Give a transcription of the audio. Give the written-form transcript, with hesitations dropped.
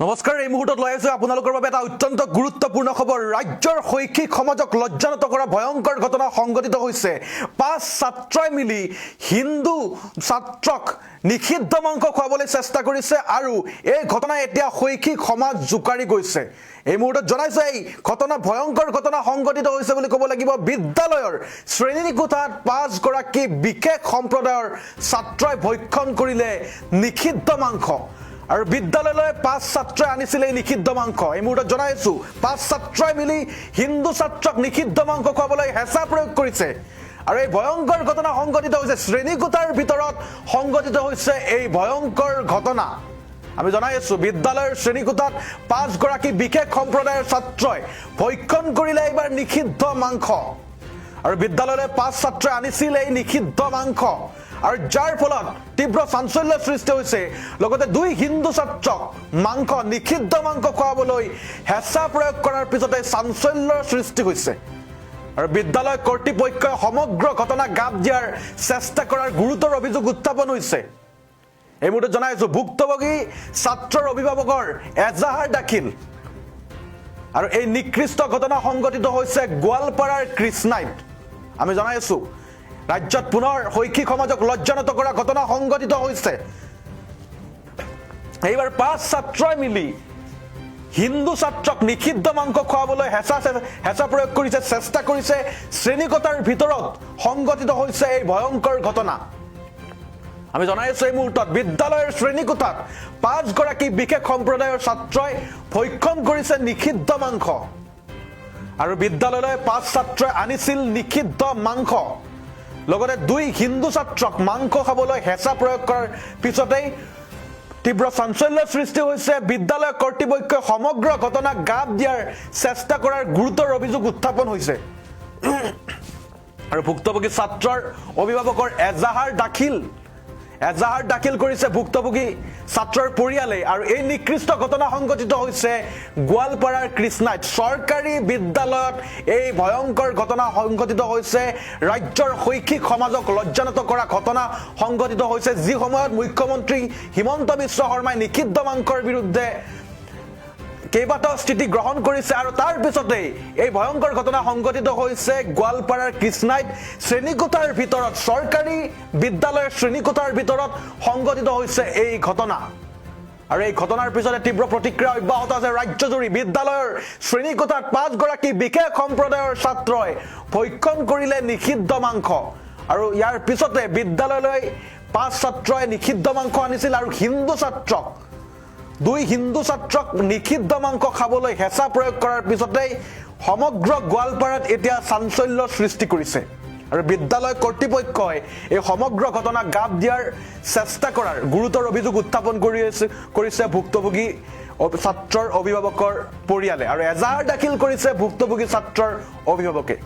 নমস্কাৰ এই মুহূৰ্তত লৈ আছো আপোনালোকৰ বাবে এটা অত্যন্ত গুৰুত্বপূৰ্ণ খবৰ ৰাজ্যৰ শৈক্ষিক সমাজক লজ্জানত কৰা ভয়ংকৰ ঘটনা সংঘটিত হৈছে ৫ ছাত্ৰই মিলি হিন্দু ছাত্ৰক নিষিদ্ধ মাংস খুৱাবলৈ চেষ্টা কৰিছে আৰু এই ঘটনাই এতিয়া শৈক্ষিক সমাজ জুকাৰি গৈছে এই মুহূৰ্তত জনাইছে এই ঘটনা ভয়ংকৰ ঘটনা সংঘটিত হৈছে বুলি ক'ব লাগিব বিদ্যালয়ৰ শ্ৰেণীকোঠাত ৫ গৰাকী বিশেষ সম্প্ৰদায়ৰ ছাত্ৰই ভক্ষণ কৰিলে নিষিদ্ধ মাংস আৰু বিদ্যালয়লৈ ৫ ছাত্ৰই আনিছিল এই নিষিদ্ধ মাংস এই মুহূৰ্তত জনাইছো ৫ ছাত্ৰই মিলি হিন্দু ছাত্ৰক নিষিদ্ধ মাংস খুৱাবলৈ হেঁচা প্ৰয়োগ কৰিছে আৰু এই ভয়ংকৰ ঘটনা সংঘটিত হৈছে শ্ৰেণীকোঠাৰ ভিতৰত সংঘটিত হৈছে এই ভয়ংকৰ ঘটনা আমি জনাই আছো বিদ্যালয়ৰ শ্ৰেণীকোঠাত ৫ গৰাকী বিশেষ সম্প্ৰদায়ৰ ছাত্ৰই ভক্ষণ কৰিলে এইবাৰ নিষিদ্ধ মাংস আৰু বিদ্যালয়লৈ ৫ ছাত্ৰই আনিছিল এই নিষিদ্ধ মাংস আৰু যাৰ ফলত তীব্ৰ চাঞ্চল্য সৃষ্টি হৈছে লগতে দুই হিন্দু ছাত্ৰক মাংস নিষিদ্ধ মাংস খুৱাবলৈ হেঁচা প্ৰয়োগ কৰাৰ পিছতে চাঞ্চল্যৰ সৃষ্টি হৈছে আৰু বিদ্যালয় কৰ্তৃপক্ষই সমগ্ৰ ঘটনা গাপ দিয়াৰ চেষ্টা কৰাৰ গুৰুতৰ অভিযোগ উত্থাপন হৈছে এই মুহূৰ্তত জনাইছো ভুক্তভোগী ছাত্ৰৰ অভিভাৱকৰ এজাহাৰ দাখিল আৰু এই নিকৃষ্ট ঘটনা সংঘটিত হৈছে গোৱালপাৰাৰ কৃষ্ণাইত আমি জনাইছো ৰাজ্যত পুনৰ শৈক্ষিক সমাজক লজ্জানত কৰা ঘটনা সংঘটিত হৈছে এইবাৰ ৫ ছাত্ৰই মিলি হিন্দু ছাত্ৰক নিষিদ্ধ মাংস খুৱাবলৈ হেঁচা প্ৰয়োগ কৰিছে চেষ্টা কৰিছে শ্ৰেণীকোঠাৰ ভিতৰত সংঘটিত হৈছে এই ভয়ংকৰ ঘটনা আমি জনাইছো এই মুহূৰ্তত বিদ্যালয়ৰ শ্ৰেণীকোঠাত ৫ গৰাকী বিশেষ সম্প্ৰদায়ৰ ছাত্ৰই ভক্ষণ কৰিছে নিষিদ্ধ মাংস আৰু বিদ্যালয়লৈ ৫ ছাত্ৰই আনিছিল নিষিদ্ধ মাংস লগতে দুই হিন্দু ছাত্ৰক মাংস খাবলৈ হেঁচা প্ৰয়োগ কৰাৰ পিছতেই তীব্ৰ চাঞ্চল্য সৃষ্টি হৈছে বিদ্যালয় কৰ্তৃপক্ষই সমগ্ৰ ঘটনা গাপ দিয়াৰ চেষ্টা কৰাৰ গুৰুতৰ অভিযোগ উত্থাপন হৈছে আৰু ভুক্তভোগী ছাত্ৰৰ অভিভাৱকৰ এজাহাৰ দাখিল কৰিছে ভুক্তভোগী ছাত্ৰৰ পৰিয়ালে আৰু এই নিকৃষ্ট ঘটনা সংঘটিত হৈছে গোৱালপাৰাৰ কৃষ্ণাইত চৰকাৰী বিদ্যালয়ত এই ভয়ংকৰ ঘটনা সংঘটিত হৈছে ৰাজ্যৰ শৈক্ষিক সমাজক লজ্জানত কৰা ঘটনা সংঘটিত হৈছে যি সময়ত মুখ্যমন্ত্ৰী হিমন্ত বিশ্ব শৰ্মাই নিষিদ্ধ মাংসৰ বিৰুদ্ধে কেইবাটাও স্থিতি গ্ৰহণ কৰিছে আৰু তাৰ পিছতেই এই ভয়ংকৰ ঘটনা সংঘটিত হৈছে গোৱালপাৰাৰ কৃষ্ণাইত শ্ৰেণীকোঠাৰ ভিতৰত চৰকাৰী বিদ্যালয়ৰ শ্ৰেণীকোঠাৰ ভিতৰত সংঘটিত হৈছে এই ঘটনা আৰু এই ঘটনাৰ পিছতে তীব্ৰ প্ৰতিক্ৰিয়া অব্যাহত আছে ৰাজ্যজুৰি বিদ্যালয়ৰ শ্ৰেণীকোঠাত ৫ গৰাকী বিশেষ সম্প্ৰদায়ৰ ছাত্ৰই ভক্ষণ কৰিলে নিষিদ্ধ মাংস আৰু ইয়াৰ পিছতে বিদ্যালয়লৈ ৫ ছাত্ৰই নিষিদ্ধ মাংস আনিছিল আৰু দুই হিন্দু ছাত্ৰক নিষিদ্ধ মাংস খাবলৈ হেঁচা প্ৰয়োগ কৰাৰ পিছতেই সমগ্ৰ গোৱালপাৰাত এতিয়া চাঞ্চল্য সৃষ্টি কৰিছে আৰু বিদ্যালয় কৰ্তৃপক্ষই এই সমগ্ৰ ঘটনা গাপ দিয়াৰ চেষ্টা কৰাৰ গুৰুতৰ অভিযোগ উত্থাপন কৰিছে ভুক্তভোগী ছাত্ৰৰ অভিভাৱকৰ পৰিয়ালে আৰু এজাহাৰ দাখিল কৰিছে ভুক্তভোগী ছাত্ৰৰ অভিভাৱকে